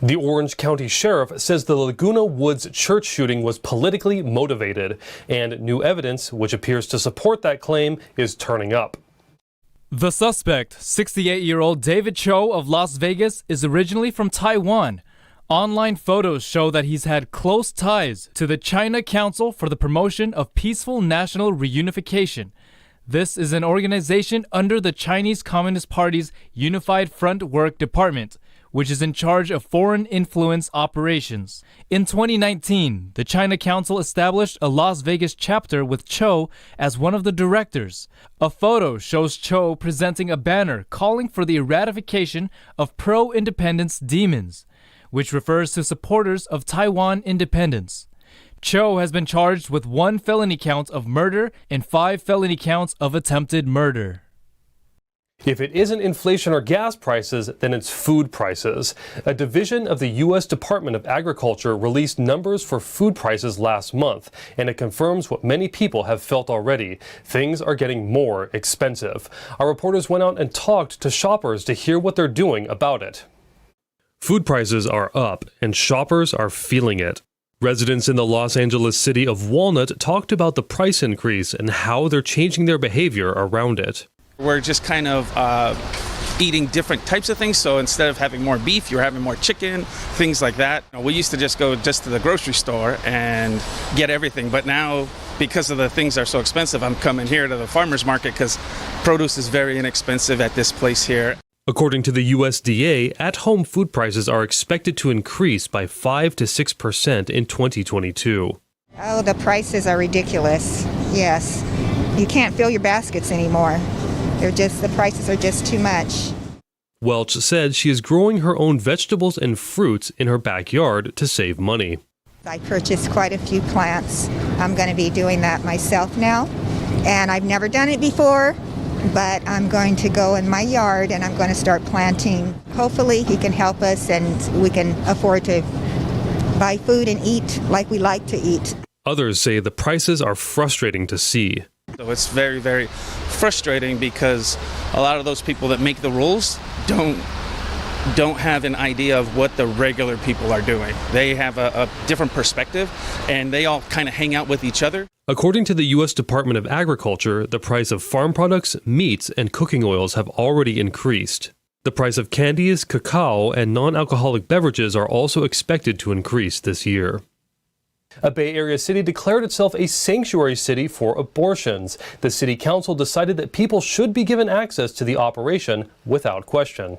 The Orange County Sheriff says the Laguna Woods church shooting was politically motivated, and new evidence, which appears to support that claim, is turning up. The suspect, 68-year-old David Cho of Las Vegas, is originally from Taiwan. Online photos show that he's had close ties to the China Council for the Promotion of Peaceful National Reunification. This is an organization under the Chinese Communist Party's Unified Front Work Department, which is in charge of foreign influence operations. In 2019, the China Council established a Las Vegas chapter with Cho as one of the directors. A photo shows Cho presenting a banner calling for the eradication of pro-independence demons, which refers to supporters of Taiwan independence. Cho has been charged with 1 felony count of murder and 5 felony counts of attempted murder. If it isn't inflation or gas prices, then it's food prices. A division of the U.S. Department of Agriculture released numbers for food prices last month, and it confirms what many people have felt already. Things are getting more expensive. Our reporters went out and talked to shoppers to hear what they're doing about it. Food prices are up, and shoppers are feeling it. Residents in the Los Angeles city of Walnut talked about the price increase and how they're changing their behavior around it. We're just kind of eating different types of things. So instead of having more beef, you're having more chicken, things like that. We used to just go to the grocery store and get everything. But now, because of the things are so expensive, I'm coming here to the farmer's market because produce is very inexpensive at this place here. According to the USDA, at-home food prices are expected to increase by 5 to 6% in 2022. Oh, the prices are ridiculous. Yes. You can't fill your baskets anymore. The prices are just too much. Welch said she is growing her own vegetables and fruits in her backyard to save money. I purchased quite a few plants. I'm going to be doing that myself now. And I've never done it before, but I'm going to go in my yard and I'm going to start planting. Hopefully he can help us and we can afford to buy food and eat like we like to eat. Others say the prices are frustrating to see. So it's very, very frustrating because a lot of those people that make the rules don't have an idea of what the regular people are doing. They have a different perspective and they all kind of hang out with each other. According to the U.S. Department of Agriculture, the price of farm products, meats, and cooking oils have already increased. The price of candies, cacao, and non-alcoholic beverages are also expected to increase this year. A Bay Area city declared itself a sanctuary city for abortions. The city council decided that people should be given access to the operation without question.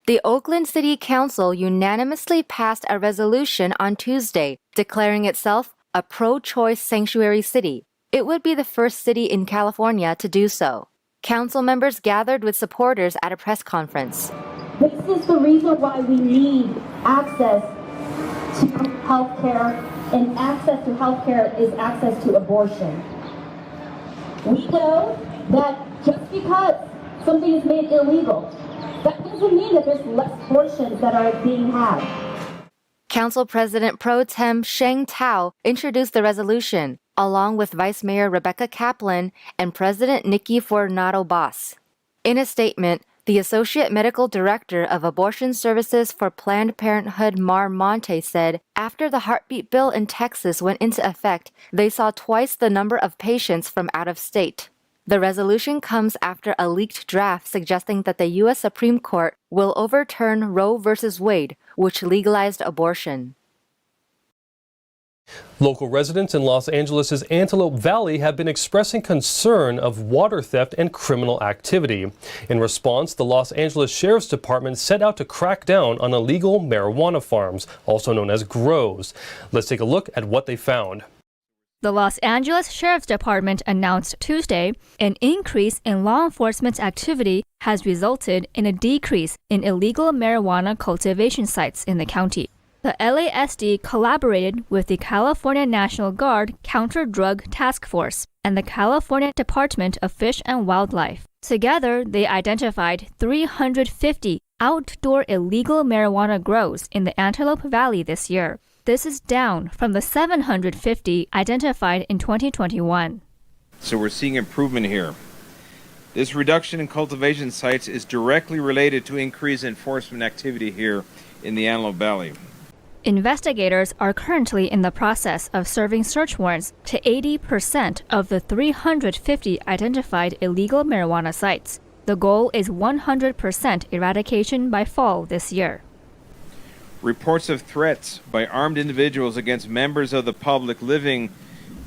The Oakland City Council unanimously passed a resolution on Tuesday declaring itself a pro-choice sanctuary city. It would be the first city in California to do so. Council members gathered with supporters at a press conference. This is the reason why we need access to health care, and access to health care is access to abortion. We know that just because something is made illegal, that doesn't mean that there's less abortions that are being had. Council President Pro Tem Sheng Tao introduced the resolution, along with Vice Mayor Rebecca Kaplan and President Nikki Fornado-Boss. In a statement, the Associate Medical Director of Abortion Services for Planned Parenthood, Mar Monte, said after the heartbeat bill in Texas went into effect, they saw twice the number of patients from out of state. The resolution comes after a leaked draft suggesting that the U.S. Supreme Court will overturn Roe v. Wade, which legalized abortion. Local residents in Los Angeles' Antelope Valley have been expressing concern of water theft and criminal activity. In response, the Los Angeles Sheriff's Department set out to crack down on illegal marijuana farms, also known as grows. Let's take a look at what they found. The Los Angeles Sheriff's Department announced Tuesday an increase in law enforcement activity has resulted in a decrease in illegal marijuana cultivation sites in the county. The LASD collaborated with the California National Guard Counter-Drug Task Force and the California Department of Fish and Wildlife. Together, they identified 350 outdoor illegal marijuana grows in the Antelope Valley this year. This is down from the 750 identified in 2021. So we're seeing improvement here. This reduction in cultivation sites is directly related to increased enforcement activity here in the Antelope Valley. Investigators are currently in the process of serving search warrants to 80% of the 350 identified illegal marijuana sites. The goal is 100% eradication by fall this year. Reports of threats by armed individuals against members of the public living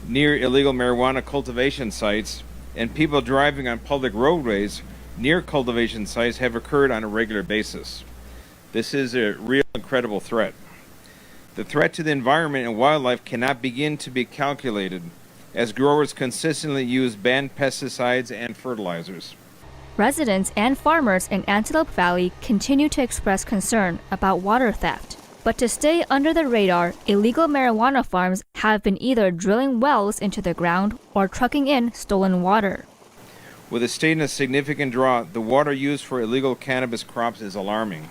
near illegal marijuana cultivation sites and people driving on public roadways near cultivation sites have occurred on a regular basis. This is a real incredible threat. The threat to the environment and wildlife cannot begin to be calculated as growers consistently use banned pesticides and fertilizers. Residents and farmers in Antelope Valley continue to express concern about water theft. But to stay under the radar, illegal marijuana farms have been either drilling wells into the ground or trucking in stolen water. With a state in a significant drought, the water used for illegal cannabis crops is alarming.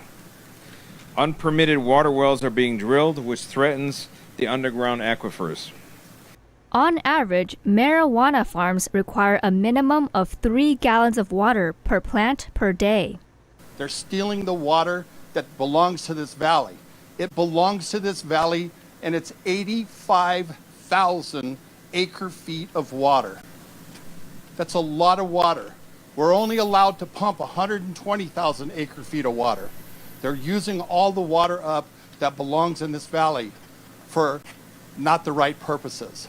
Unpermitted water wells are being drilled, which threatens the underground aquifers. On average, marijuana farms require a minimum of 3 gallons of water per plant per day. They're stealing the water that belongs to this valley. It belongs to this valley, and it's 85,000 acre-feet of water. That's a lot of water. We're only allowed to pump 120,000 acre-feet of water. They're using all the water up that belongs in this valley for not the right purposes.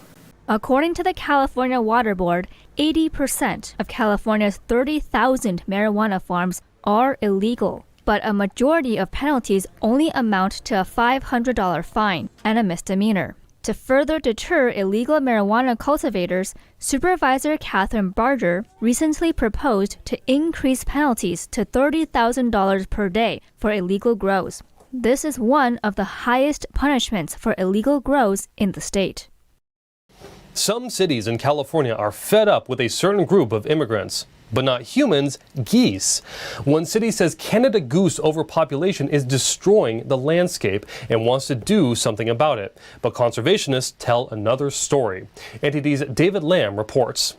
According to the California Water Board, 80% of California's 30,000 marijuana farms are illegal, but a majority of penalties only amount to a $500 fine and a misdemeanor. To further deter illegal marijuana cultivators, Supervisor Catherine Barger recently proposed to increase penalties to $30,000 per day for illegal grows. This is one of the highest punishments for illegal grows in the state. Some cities in California are fed up with a certain group of immigrants, but not humans, geese. One city says Canada goose overpopulation is destroying the landscape and wants to do something about it. But conservationists tell another story. NTD's David Lamb reports.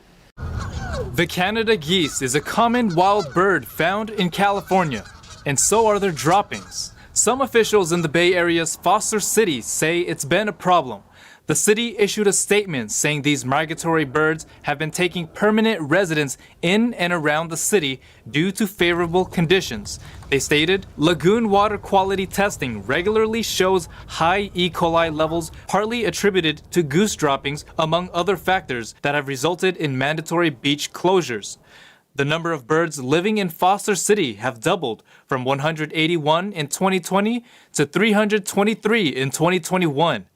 The Canada geese is a common wild bird found in California, and so are their droppings. Some officials in the Bay Area's Foster City say it's been a problem. The city issued a statement saying these migratory birds have been taking permanent residence in and around the city due to favorable conditions. They stated, lagoon water quality testing regularly shows high E. coli levels, partly attributed to goose droppings, among other factors that have resulted in mandatory beach closures. The number of birds living in Foster City have doubled from 181 in 2020 to 323 in 2021.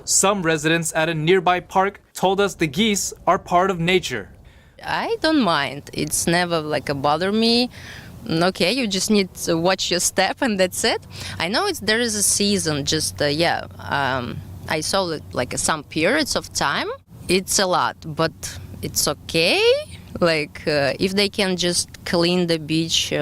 Some residents at a nearby park told us the geese are part of nature. I don't mind. It's never bother me. Okay, you just need to watch your step and that's it. I know there is a season, I saw it some periods of time. It's a lot, but it's okay. If they can just clean the beach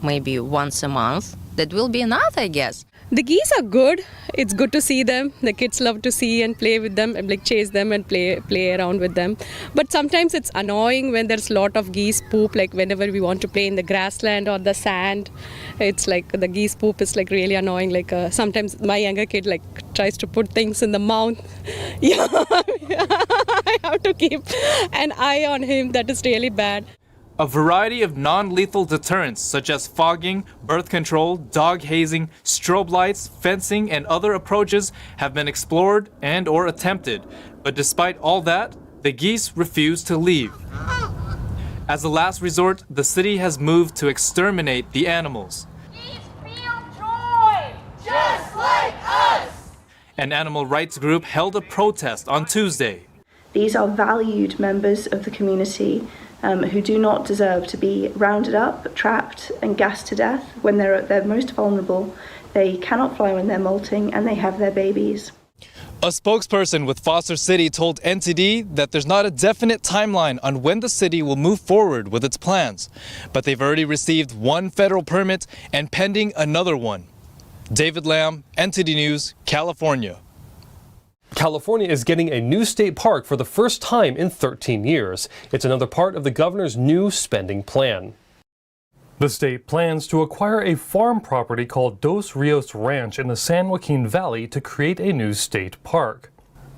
maybe once a month, that will be enough, I guess. The geese are good. It's good to see them. The kids love to see and play with them, and chase them and play around with them. But sometimes it's annoying when there's a lot of geese poop, whenever we want to play in the grassland or the sand. It's the geese poop is really annoying. Sometimes my younger kid tries to put things in the mouth. Yeah, I have to keep an eye on him. That is really bad. A variety of non-lethal deterrents such as fogging, birth control, dog hazing, strobe lights, fencing, and other approaches have been explored and or attempted. But despite all that, the geese refuse to leave. As a last resort, the city has moved to exterminate the animals. Geese feel joy, just like us! An animal rights group held a protest on Tuesday. These are valued members of the community who do not deserve to be rounded up, trapped and gassed to death when they're at their most vulnerable. They cannot fly when they're molting and they have their babies. A spokesperson with Foster City told NTD that there's not a definite timeline on when the city will move forward with its plans, but they've already received one federal permit and pending another one. David Lamb, NTD News, California. California is getting a new state park for the first time in 13 years. It's another part of the governor's new spending plan. The state plans to acquire a farm property called Dos Rios Ranch in the San Joaquin Valley to create a new state park.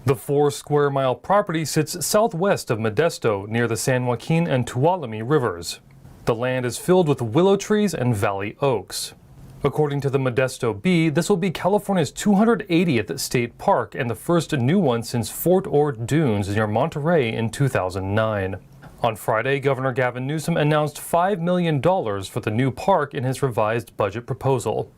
The 4-square-mile property sits southwest of Modesto near the San Joaquin and Tuolumne rivers. The land is filled with willow trees and valley oaks. According to the Modesto Bee, this will be California's 280th state park and the first new one since Fort Ord Dunes near Monterey in 2009. On Friday, Governor Gavin Newsom announced $5 million for the new park in his revised budget proposal.